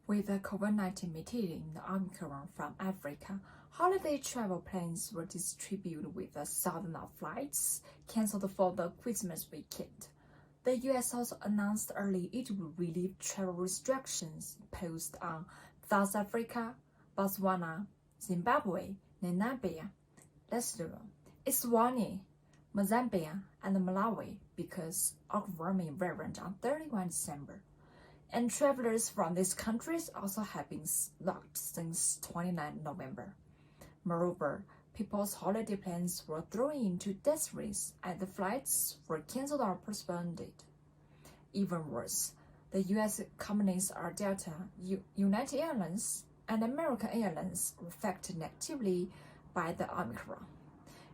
With the COVID-19 mutating the Omicron from Africa, holiday travel plans were distributed with thousands of flights canceled for the Christmas weekend. The US also announced early it would relieve travel restrictions imposed on South Africa, Botswana, Zimbabwe, Namibia, Lesotho, Eswatini, Mozambique, and Malawi because of warming variant on 31 December. And travelers from these countries also have been locked since 29 November. Moreover, people's holiday plans were thrown into disarray and the flights were cancelled or postponed. Even worse, the U.S. companies are Delta, United Airlines, and American Airlines were affected negatively by the Omicron.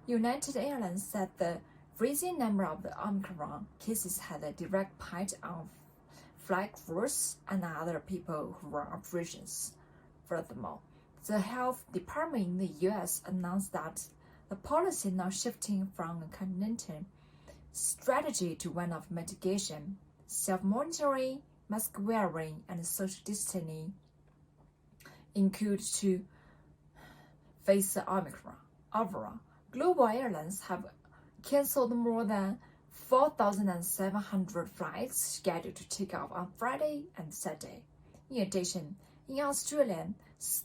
United Airlines said the rising number of the Omicron cases had a direct impact on flight crews and other people who run operations. Furthermore, the health department in the U.S. announced that the policy now shifting from a continental strategy to one of mitigation, self-monitoring, mask wearing, and social distancing, include to face the Omicron. Overall, global airlines have canceled more than 4,700 flights scheduled to take off on Friday and Saturday. In addition, in Australia,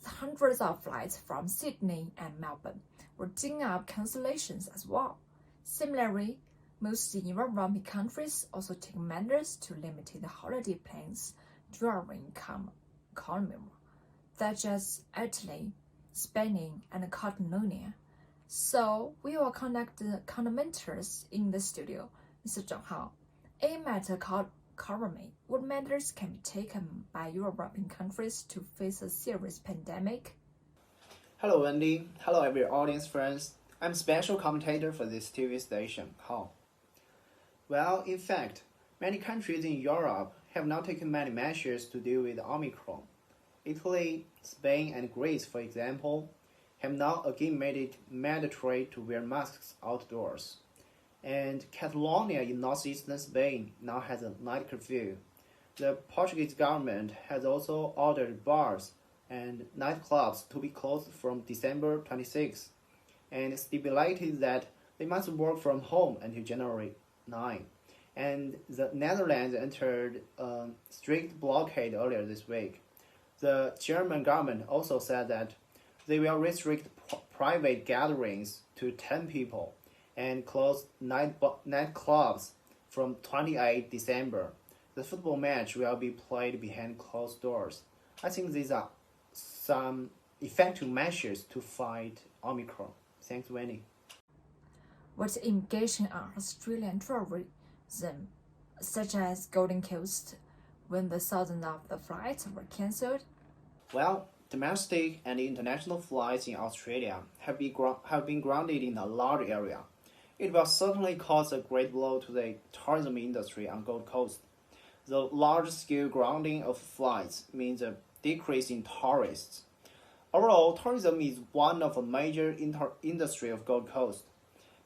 hundreds of flights from Sydney and Melbourne were dealing up cancellations as well. Similarly, most European countries also take measures to limit the holiday plans during economy, such as Italy, Spain, and Catalonia. So we will conduct the commenters in the studio. Mr. Zheng Hao, aim at covering what measures can be taken by European countries to face a serious pandemic. Hello, Wendy. Hello, every audience friends. I'm special commentator for this TV station. How? Well, in fact, many countries in Europe have now taken many measures to deal with Omicron. Italy, Spain, and Greece, for example, have now again made it mandatory to wear masks outdoors. And Catalonia in northeastern Spain now has a night curfew. The Portuguese government has also ordered bars and nightclubs to be closed from December 26 and stipulated that they must work from home until January 9. And the Netherlands entered a strict blockade earlier this week. The German government also said that they will restrict private gatherings to 10 people and close nightclubs from 28 December. The football match will be played behind closed doors. I think these are some effective measures to fight Omicron. Thanks, Winnie. What implication on Australian tourism, such as Golden Coast, when the thousands of the flights were cancelled? Well, domestic and international flights in Australia have been grounded in a large area. It will certainly cause a great blow to the tourism industry on Gold Coast. The large-scale grounding of flights means a decrease in tourists. Overall, tourism is one of the major industry of Gold Coast.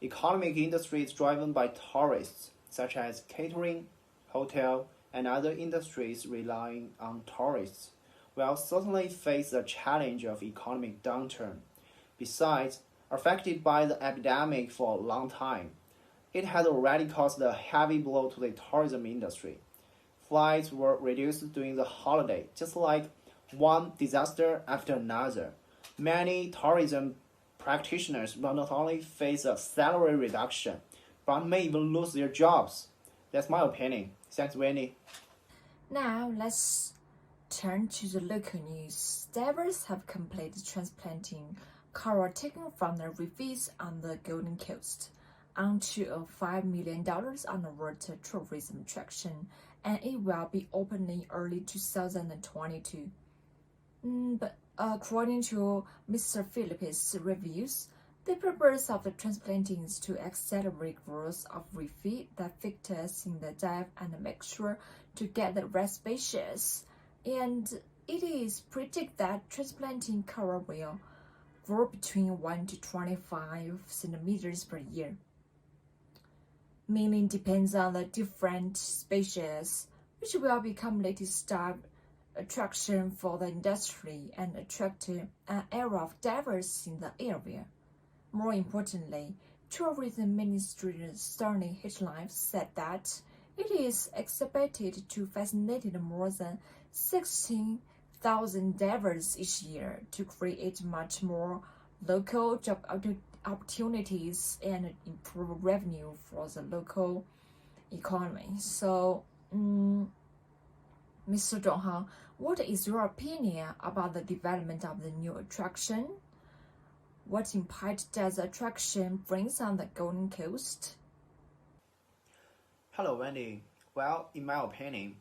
Economic industry is driven by tourists, such as catering, hotel, and other industries relying on tourists, will certainly face the challenge of economic downturn. Besides, affected by the epidemic for a long time, it has already caused a heavy blow to the tourism industry. Flights were reduced during the holiday, just like one disaster after another. Many tourism practitioners will not only face a salary reduction, but may even lose their jobs. That's my opinion. Thanks, Winnie. Now let's turn to the local news. Divers have completed transplanting coral taken from the reefs on the Golden Coast onto a $5 million underwater tourism attraction, and it will be opened in early 2022. But according to Mr. Phillips' reviews, the purpose of the transplanting is to accelerate growth of reef that victors in the dive and make sure to get the right species. And it is predicted that transplanting coral will grow between 1 to 25 centimeters per year. Meaning depends on the different species, which will become latest dive attraction for the industry and attract an area of diversity in the area. More importantly, Tourism Ministry Sterling Hitchlife said that it is expected to facilitate more than 16,000 divers each year to create much more local job opportunities and improve revenue for the local economy. So, Mr. Zhonghao, what is your opinion about the development of the new attraction? What impact does the attraction bring on the Golden Coast? Hello, Wendy. Well, in my opinion,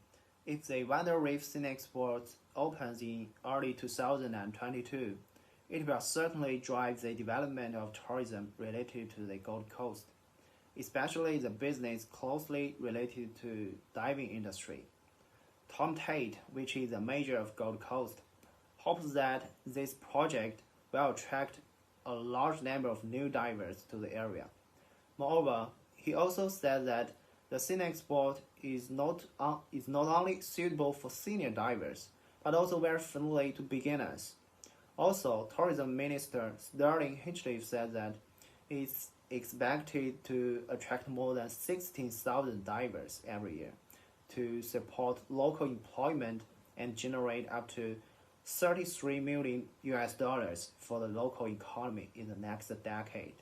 if the Wonder Reef Scenic Sports opens in early 2022, it will certainly drive the development of tourism related to the Gold Coast, especially the business closely related to diving industry. Tom Tate, which is a major of Gold Coast, hopes that this project will attract a large number of new divers to the area. Moreover, he also said that the scenic sport is not only suitable for senior divers, but also very friendly to beginners. Also, Tourism Minister Sterling Hitchlife said that it's expected to attract more than 16,000 divers every year to support local employment and generate up to $33 million for the local economy in the next decade.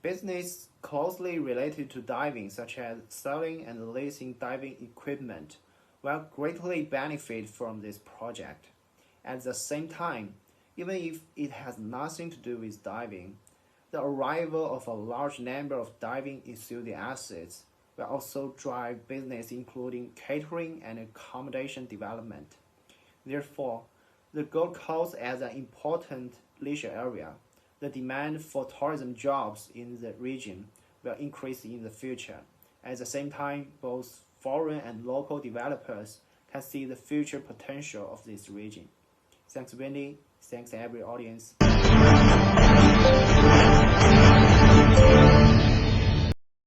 Business closely related to diving, such as selling and leasing diving equipment, will greatly benefit from this project. At the same time, even if it has nothing to do with diving, the arrival of a large number of diving enthusiasts will also drive business including catering and accommodation development. Therefore, the Gold Coast as an important leisure area, the demand for tourism jobs in the region will increase in the future. At the same time, both foreign and local developers can see the future potential of this region. Thanks, Wendy. Thanks, every audience.